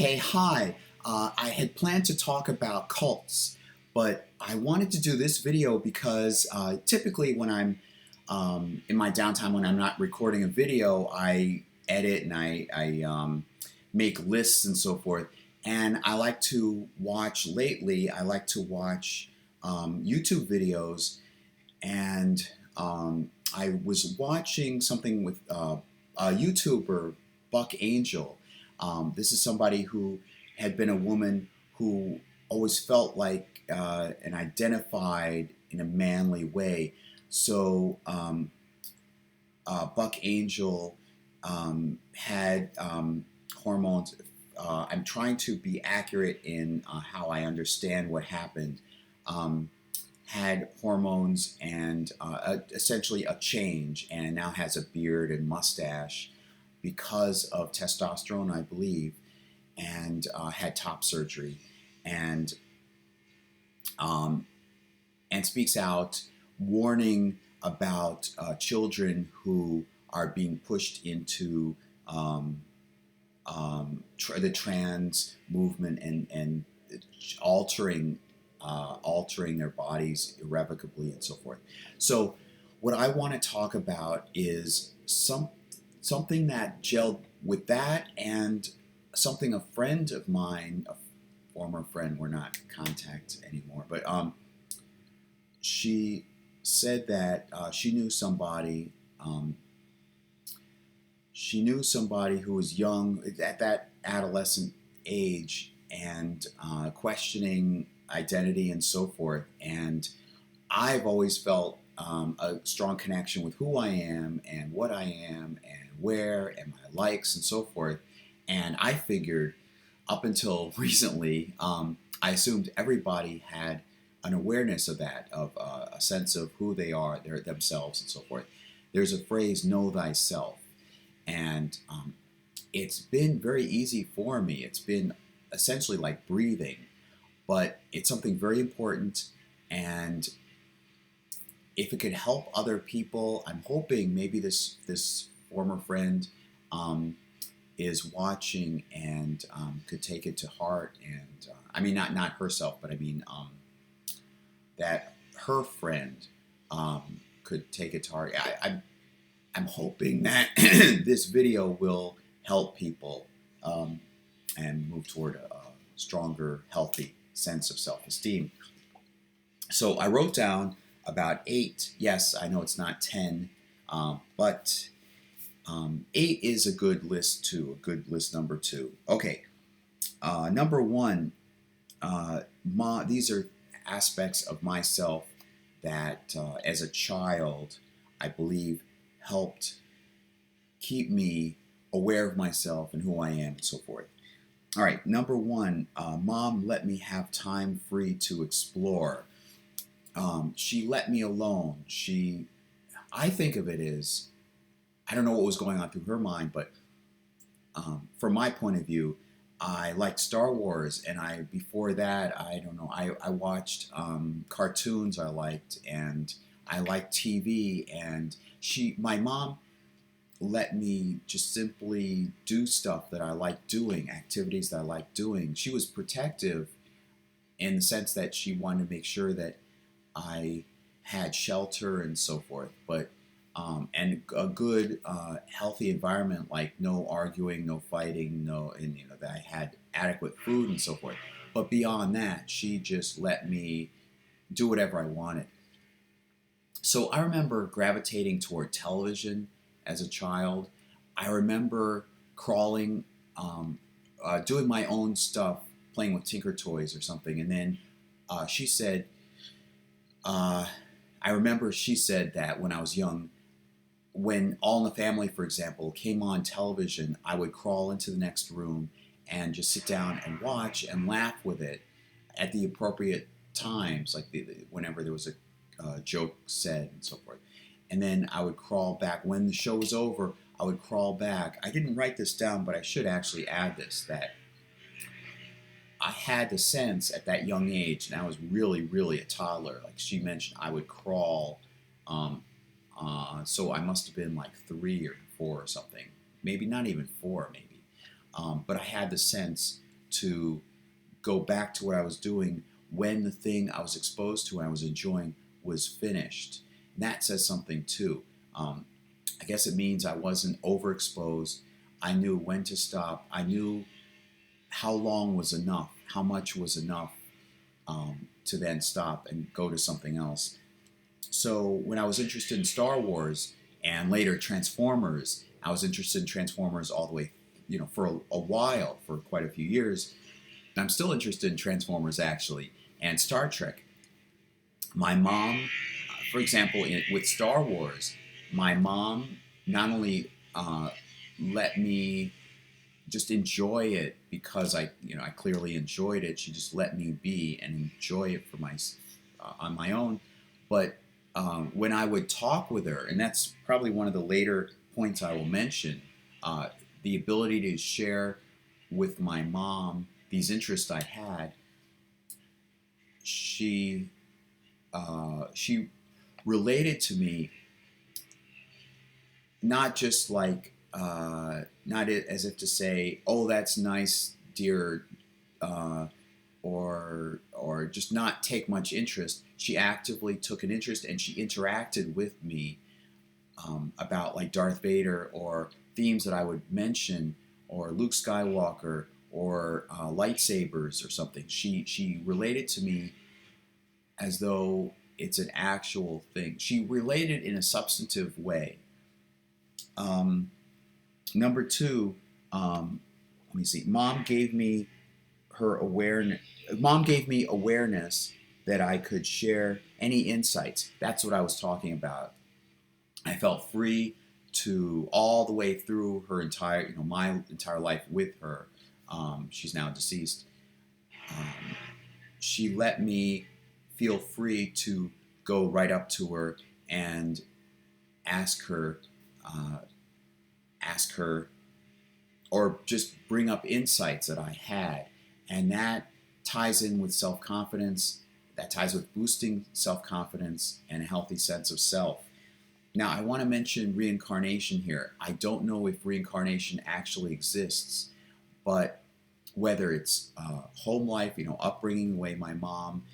Hey, hi. I had planned to talk about cults, but I wanted to do this video because typically when I'm in my downtime, when I'm not recording a video, I edit and I make lists and so forth. And I like to watch lately, I like to watch YouTube videos. And I was watching something with a YouTuber, Buck Angel. This is somebody who had been a woman who always felt like and identified in a manly way. So Buck Angel had hormones. I'm trying to be accurate in how I understand what happened. Um, had hormones and essentially a change, and now has a beard and mustache because of testosterone, I believe, and had top surgery, and um, and speaks out, warning about children who are being pushed into um, the trans movement and altering altering their bodies irrevocably and so forth. So, what I want to talk about is something that gelled with that, and something a friend of mine, a former friend, we're not in contact anymore, but she said that Um, she knew somebody who was young at that adolescent age and questioning identity and so forth. And I've always felt a strong connection with who I am and what I am and where and my likes and so forth. And I figured up until recently, I assumed everybody had an awareness of that, of a sense of who they are, themselves, and so forth. There's a phrase, know thyself. And it's been very easy for me. It's been essentially like breathing, but it's something very important. And if it could help other people, I'm hoping maybe this former friend um, is watching and could take it to heart. And I mean, not herself, but I mean that her friend could take it to heart. I'm hoping that this video will help people um, and move toward a stronger, healthy sense of self-esteem. So I wrote down about 8. Yes, I know it's not 10, but 8 is a good list too, a good list number 2. Okay, number 1, these are aspects of myself that as a child, I believe, helped keep me aware of myself and who I am and so forth. All right, number 1, mom let me have time free to explore. She let me alone. I think of it as, I don't know what was going on through her mind, but from my point of view, I liked Star Wars, and before that, I don't know, I watched cartoons I liked, and I liked TV, and my mom let me just simply do stuff that I like doing, activities that I like doing. She was protective in the sense that she wanted to make sure that I had shelter and so forth, but and a good, healthy environment, like no arguing, no fighting, no, and that I had adequate food and so forth. But beyond that, she just let me do whatever I wanted. So I remember gravitating toward television as a child. I remember crawling, doing my own stuff, playing with Tinker Toys or something. And then she said, uh, I remember she said that when I was young, when All in the Family, for example, came on television, I would crawl into the next room and just sit down and watch and laugh with it at the appropriate times, like whenever there was a joke said and so forth. And then I would crawl back. When the show was over, I would crawl back. I didn't write this down, but I should actually add this, that I had the sense at that young age, and I was really, really a toddler. Like she mentioned, I would crawl. Um, so I must have been like 3 or 4 or something. Maybe not even 4, maybe. But I had the sense to go back to what I was doing when the thing I was exposed to and I was enjoying was finished. And that says something too. I guess it means I wasn't overexposed. I knew when to stop. I knew how long was enough, how much was enough to then stop and go to something else. So when I was interested in Star Wars and later Transformers, I was interested in Transformers all the way, for a while, for quite a few years. And I'm still interested in Transformers actually, and Star Trek. My mom, for example, with Star Wars, my mom not only let me just enjoy it because I clearly enjoyed it. She just let me be and enjoy it on my own. But when I would talk with her, and that's probably one of the later points I will mention, the ability to share with my mom these interests I had, she related to me not just like not as if to say, "Oh, that's nice, dear," or just not take much interest. She actively took an interest and she interacted with me about like Darth Vader or themes that I would mention, or Luke Skywalker, or lightsabers or something. She related to me as though it's an actual thing. She related in a substantive way. Number two, let me see. Mom gave me awareness that I could share any insights. That's what I was talking about. I felt free to all the way through her my entire life with her. She's now deceased. She let me feel free to go right up to her and ask her, or just bring up insights that I had. And that ties in with self-confidence. That ties with boosting self-confidence and a healthy sense of self. Now, I want to mention reincarnation here. I don't know if reincarnation actually exists, but whether it's home life, upbringing, the way my mom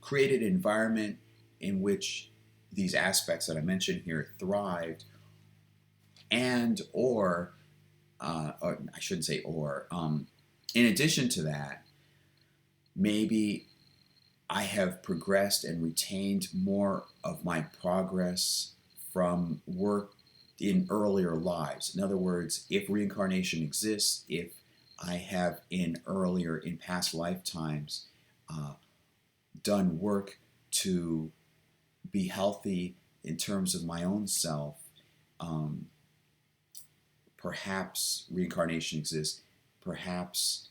created an environment in which these aspects that I mentioned here thrived, or I shouldn't say in addition to that, maybe I have progressed and retained more of my progress from work in earlier lives. In other words, if reincarnation exists, if I have in past lifetimes done work to be healthy in terms of my own self, perhaps reincarnation exists. Perhaps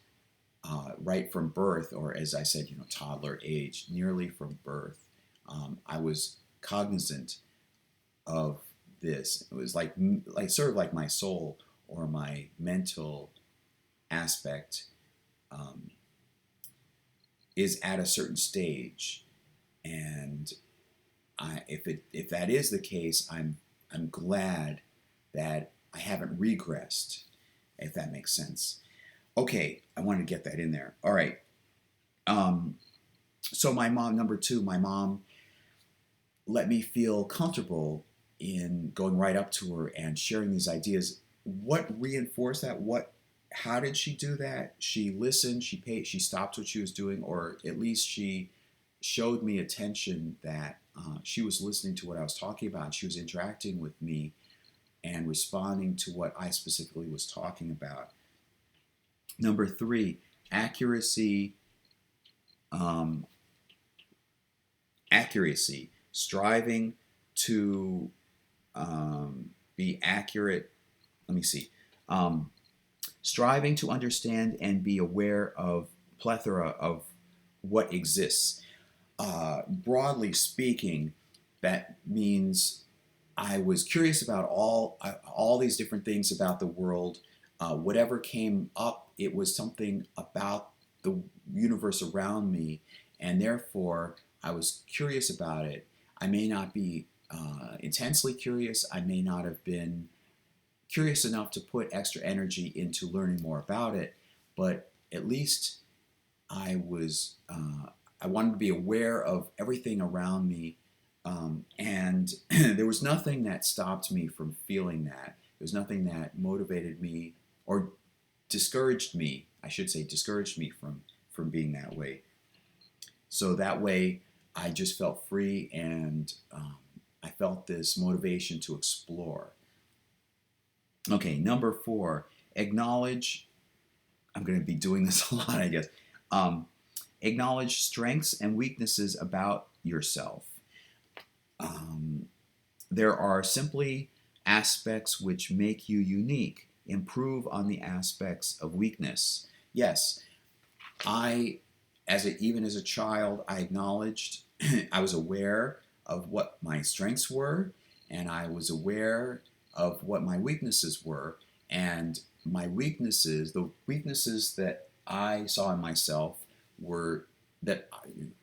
right from birth, or as I said, toddler age, nearly from birth, I was cognizant of this. It was like sort of like my soul or my mental aspect is at a certain stage, and if that is the case, I'm glad that I haven't regressed, if that makes sense. Okay, I wanted to get that in there. All right. So my mom, number two, my mom let me feel comfortable in going right up to her and sharing these ideas. What reinforced that? How did she do that? She listened, she stopped what she was doing, or at least she showed me attention that she was listening to what I was talking about. She was interacting with me and responding to what I specifically was talking about. Number three, accuracy. Accuracy. Striving to be accurate. Let me see. Striving to understand and be aware of plethora of what exists. Broadly speaking, that means I was curious about all these different things about the world. Whatever came up, it was something about the universe around me, and therefore I was curious about it. I may not be intensely curious. I may not have been curious enough to put extra energy into learning more about it, but at least I wanted to be aware of everything around me, and there was nothing that stopped me from feeling that. There was nothing that motivated me or discouraged me. I should say discouraged me from being that way. So that way, I just felt free, and I felt this motivation to explore. Okay, number 4, acknowledge. I'm going to be doing this a lot, I guess. Um, Acknowledge strengths and weaknesses about yourself. Um, there are simply aspects which make you unique. Improve on the aspects of weakness. Yes, I, even as a child, I acknowledged, I was aware of what my strengths were, and I was aware of what my weaknesses were. And my weaknesses, the weaknesses that I saw in myself, were that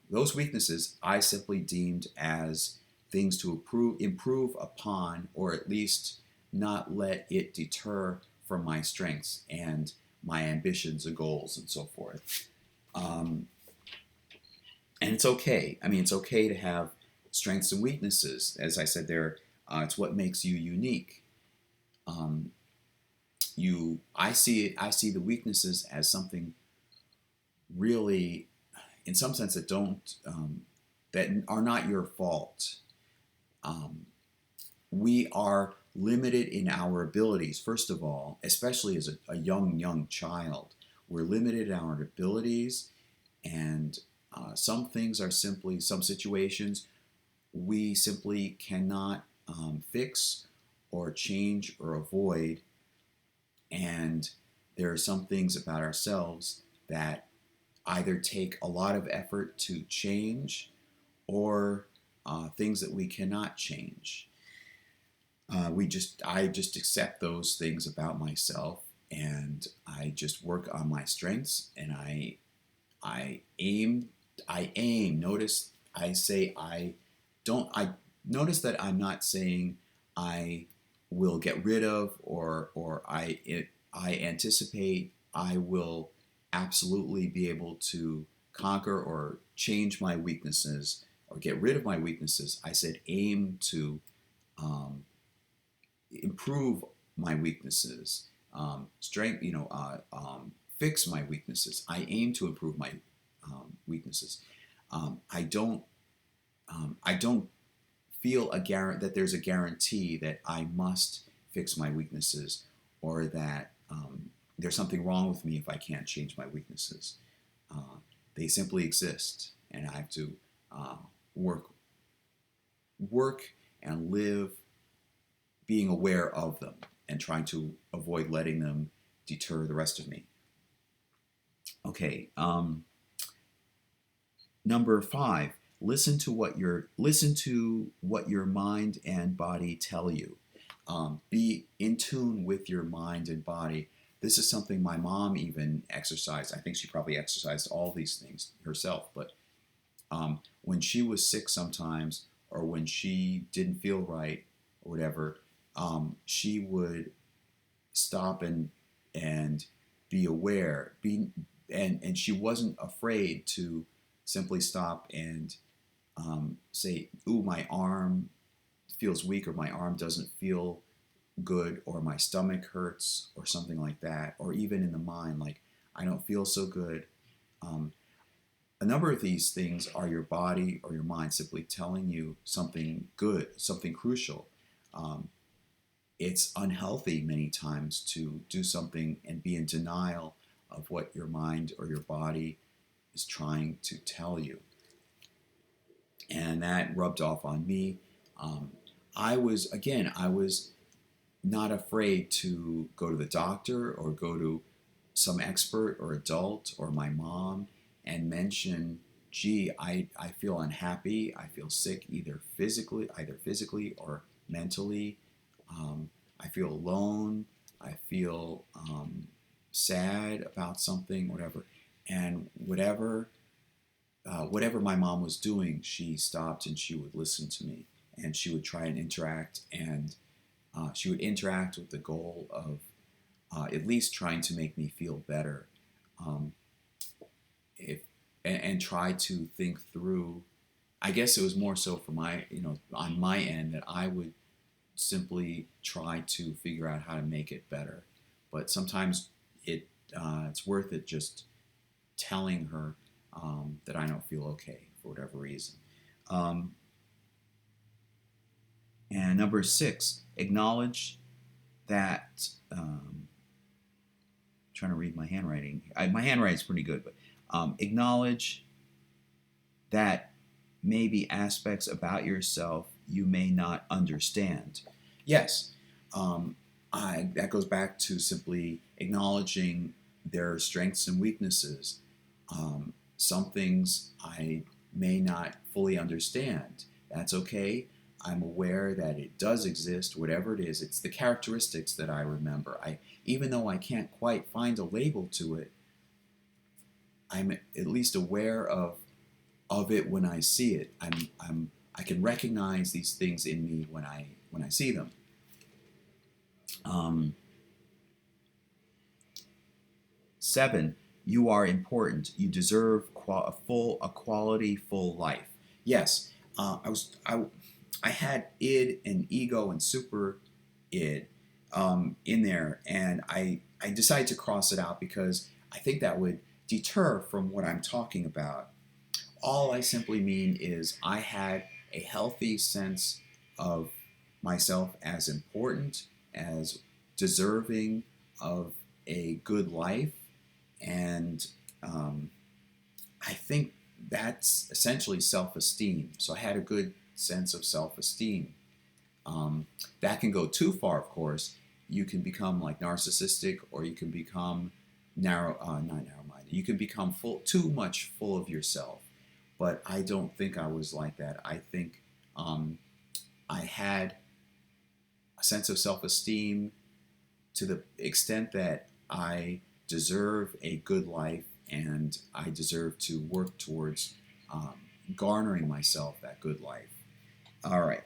those weaknesses I simply deemed as things to improve upon, or at least not let it deter from my strengths and my ambitions and goals and so forth. Um, and it's okay. I mean, it's okay to have strengths and weaknesses. As I said there, it's what makes you unique. Um, I see the weaknesses as something really, in some sense, that are not your fault. Um, we are limited in our abilities. First of all, especially as a young child, we're limited in our abilities, and some things are simply, some situations we simply cannot fix or change or avoid. And there are some things about ourselves that either take a lot of effort to change, or things that we cannot change. I just accept those things about myself, and I just work on my strengths, and I aim. I aim. Notice I say I don't. I notice that I'm not saying I will get rid of, or I anticipate I will absolutely be able to conquer or change my weaknesses or get rid of my weaknesses. I said aim to um, improve my weaknesses, strength, fix my weaknesses. I aim to improve my weaknesses. I don't feel that there's a guarantee that I must fix my weaknesses, or that there's something wrong with me if I can't change my weaknesses. They simply exist, and I have to uh, work work and live being aware of them and trying to avoid letting them deter the rest of me. Okay, number 5, listen to what your mind and body tell you. Be in tune with your mind and body. This is something my mom even exercised. I think she probably exercised all these things herself, but when she was sick sometimes, or when she didn't feel right or whatever, she would stop and be aware, and she wasn't afraid to simply stop and say, "Ooh, my arm feels weak," or "My arm doesn't feel good," or "My stomach hurts," or something like that, or even in the mind, like, "I don't feel so good." Um, a number of these things are your body or your mind simply telling you something good, something crucial. Um, it's unhealthy many times to do something and be in denial of what your mind or your body is trying to tell you. And that rubbed off on me. Um, I was not afraid to go to the doctor or go to some expert or adult or my mom and mention, gee, I feel unhappy, I feel sick, either physically or mentally. I feel alone. I feel sad about something, whatever. And whatever my mom was doing, she stopped and she would listen to me, and she would try and interact and She would interact with the goal of at least trying to make me feel better, um, if and try to think through. I guess it was more so for my, on my end, that I would simply try to figure out how to make it better. But sometimes it it's worth it just telling her that I don't feel okay for whatever reason. Um, and number 6, acknowledge that. Trying to read my handwriting. My handwriting is pretty good, but acknowledge that maybe aspects about yourself you may not understand. Yes, that goes back to simply acknowledging their strengths and weaknesses. Some things I may not fully understand. That's okay. I'm aware that it does exist, whatever it is. It's the characteristics that I remember. Even though I can't quite find a label to it, I'm at least aware of it when I see it. I can recognize these things in me when I see them. Um, 7, you are important. You deserve a quality, full life. Yes, I had id and ego and super id in there, and I decided to cross it out because I think that would deter from what I'm talking about. All I simply mean is I had a healthy sense of myself as important, as deserving of a good life, and um, I think that's essentially self esteem. So I had a good sense of self esteem. Um, that can go too far, of course. You can become like narcissistic, or you can become not narrow-minded. You can become too much full of yourself. But I don't think I was like that. I think I had a sense of self-esteem to the extent that I deserve a good life, and I deserve to work towards um, garnering myself that good life. All right.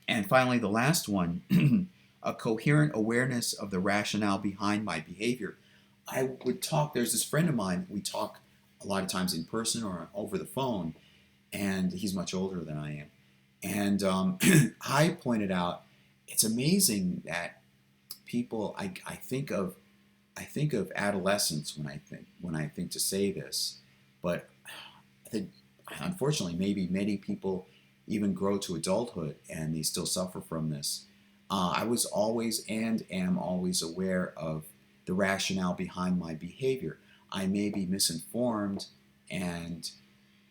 And finally, the last one, a coherent awareness of the rationale behind my behavior. I would talk, there's this friend of mine, we talk a lot of times in person or over the phone, and he's much older than I am. And I pointed out, it's amazing that people, I think of adolescence when I think to say this, but I think unfortunately maybe many people even grow to adulthood and they still suffer from this. I was always and am always aware of the rationale behind my behavior. I may be misinformed and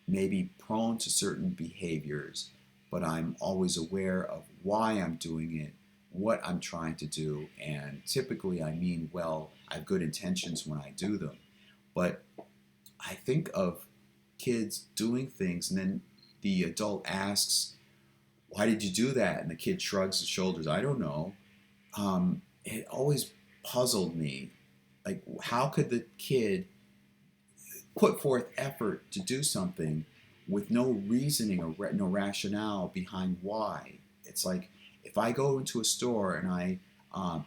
may be prone to certain behaviors, but I'm always aware of why I'm doing it, what I'm trying to do, and typically I mean well, I have good intentions when I do them. But I think of kids doing things, and then the adult asks, "Why did you do that?" And the kid shrugs his shoulders. I don't know. It always puzzled me. Like, how could the kid put forth effort to do something with no reasoning or no rationale behind why? It's like if I go into a store and I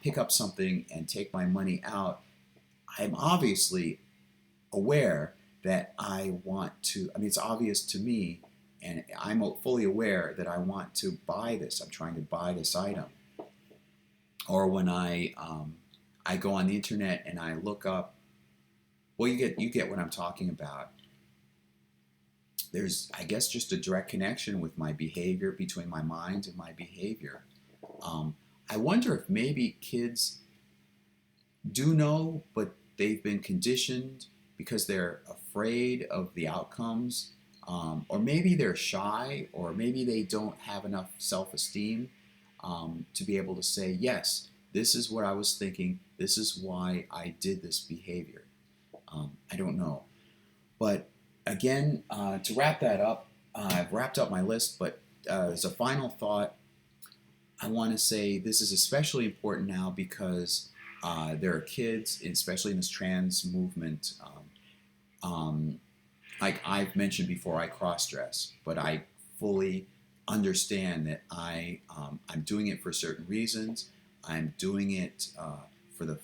pick up something and take my money out, I'm obviously aware that I want to, I mean, it's obvious to me, and I'm fully aware that I want to buy this. I'm trying to buy this item. Or when I go on the internet and I look up, well, you get what I'm talking about. There's, I guess, just a direct connection with my behavior, between my mind and my behavior. Um, I wonder if maybe kids do know, but they've been conditioned because they're afraid of the outcomes, or maybe they're shy, or maybe they don't have enough self-esteem to be able to say, yes, this is what I was thinking, this is why I did this behavior. I don't know. But again, to wrap that up, I've wrapped up my list, but as a final thought, I want to say this is especially important now because there are kids, especially in this trans movement. Like I've mentioned before, I cross dress, but I fully understand that I'm doing it for certain reasons. I'm doing it for the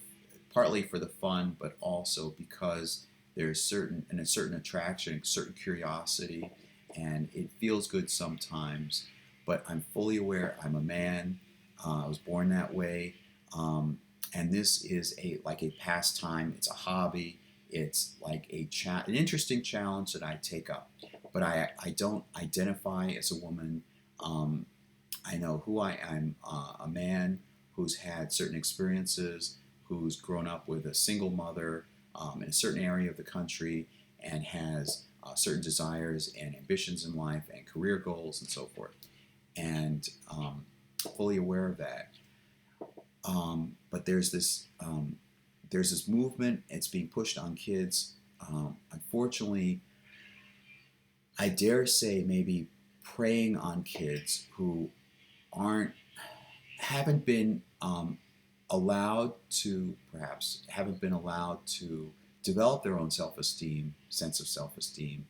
partly for the fun, but also because there's a certain attraction, certain curiosity, and it feels good sometimes. But I'm fully aware I'm a man. I was born that way, um, and this is like a pastime. It's a hobby. It's like an interesting challenge that I take up. But I don't identify as a woman. Um, I know who I am, a man who's had certain experiences, who's grown up with a single mother in a certain area of the country, and has certain desires and ambitions in life and career goals and so forth. And fully aware of that. But there's this movement. It's being pushed on kids. Unfortunately, I dare say maybe preying on kids who aren't haven't been allowed to perhaps haven't been allowed to develop their own self-esteem, sense of self-esteem,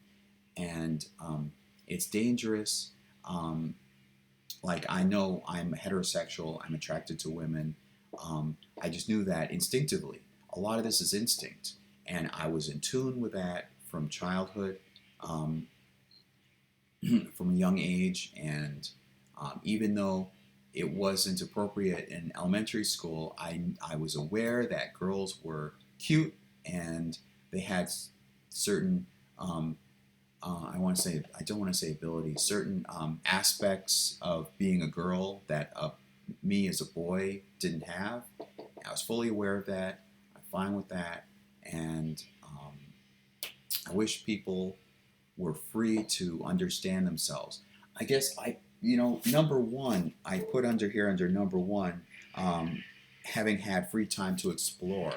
and it's dangerous. Um, like I know I'm heterosexual, I'm attracted to women. I just knew that instinctively. A lot of this is instinct, and I was in tune with that from childhood. Um, from a young age, and even though it wasn't appropriate in elementary school, I was aware that girls were cute and they had certain I don't want to say abilities, certain aspects of being a girl that me as a boy didn't have. I was fully aware of that. I'm fine with that, and I wish people were free to understand themselves. I guess number one, I put under here under number one, um, having had free time to explore.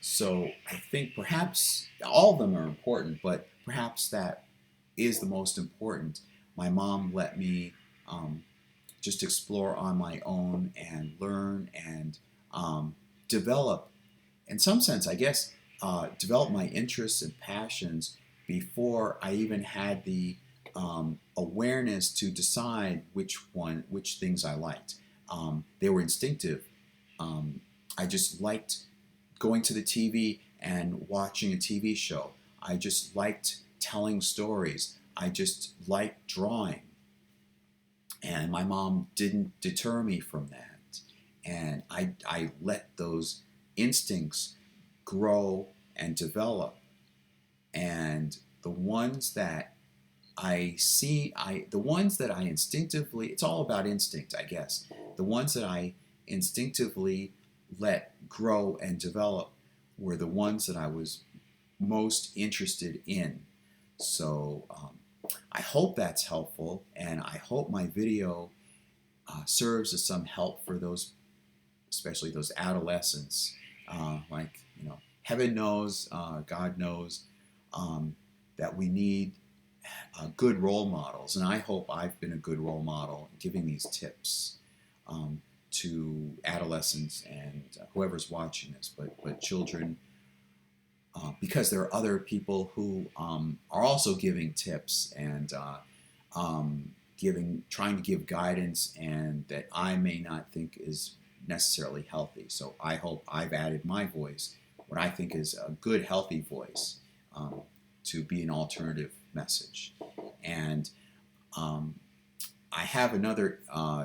So I think perhaps all of them are important, but perhaps that is the most important. My mom let me um, just explore on my own and learn and develop, in some sense, I guess, develop my interests and passions before I even had the awareness to decide which things I liked. They were instinctive. Um, I just liked going to the TV and watching a TV show. I just liked telling stories. I just liked drawing. And my mom didn't deter me from that. And I let those instincts grow and develop. And the ones that the ones that I instinctively, it's all about instinct, I guess. The ones that I instinctively let grow and develop were the ones that I was most interested in. So I hope that's helpful, and I hope my video serves as some help for those, especially those adolescents. Heaven knows, God knows that we need good role models, and I hope I've been a good role model giving these tips to adolescents and whoever's watching this, but children, because there are other people who are also giving tips and trying to give guidance, and that I may not think is necessarily healthy. So I hope I've added my voice, what I think is a good, healthy voice, to be an alternative message. And I have another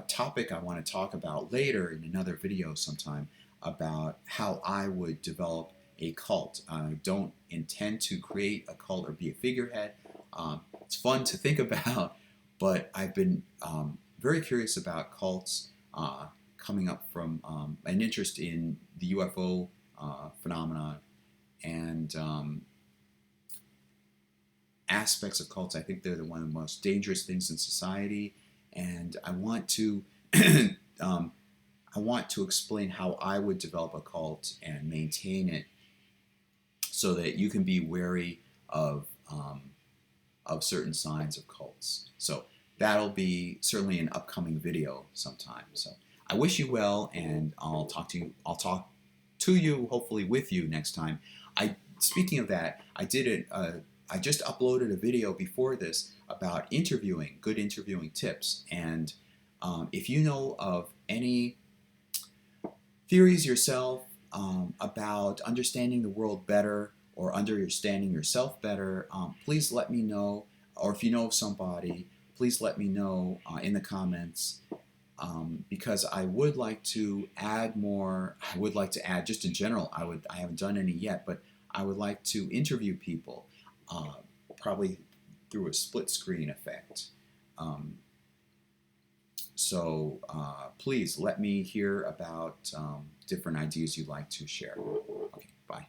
topic I want to talk about later in another video sometime about how I would develop a cult. I don't intend to create a cult or be a figurehead. It's fun to think about, but I've been very curious about cults coming up from an interest in the UFO phenomenon and aspects of cults. I think they're one of the most dangerous things in society, and I want to explain how I would develop a cult and maintain it, so that you can be wary of certain signs of cults. So that'll be certainly an upcoming video sometime. So I wish you well, and I'll talk to you, hopefully with you next time. Speaking of that, I did I just uploaded a video before this about interviewing, good interviewing tips. And if you know of any theories yourself about understanding the world better or understanding yourself better, please let me know. Or if you know of somebody, please let me know in the comments. Because I would like to add more. I would like to add, just in general. I haven't done any yet, but I would like to interview people, uh, probably through a split screen effect. Um, so please let me hear about different ideas you'd like to share. Okay, bye.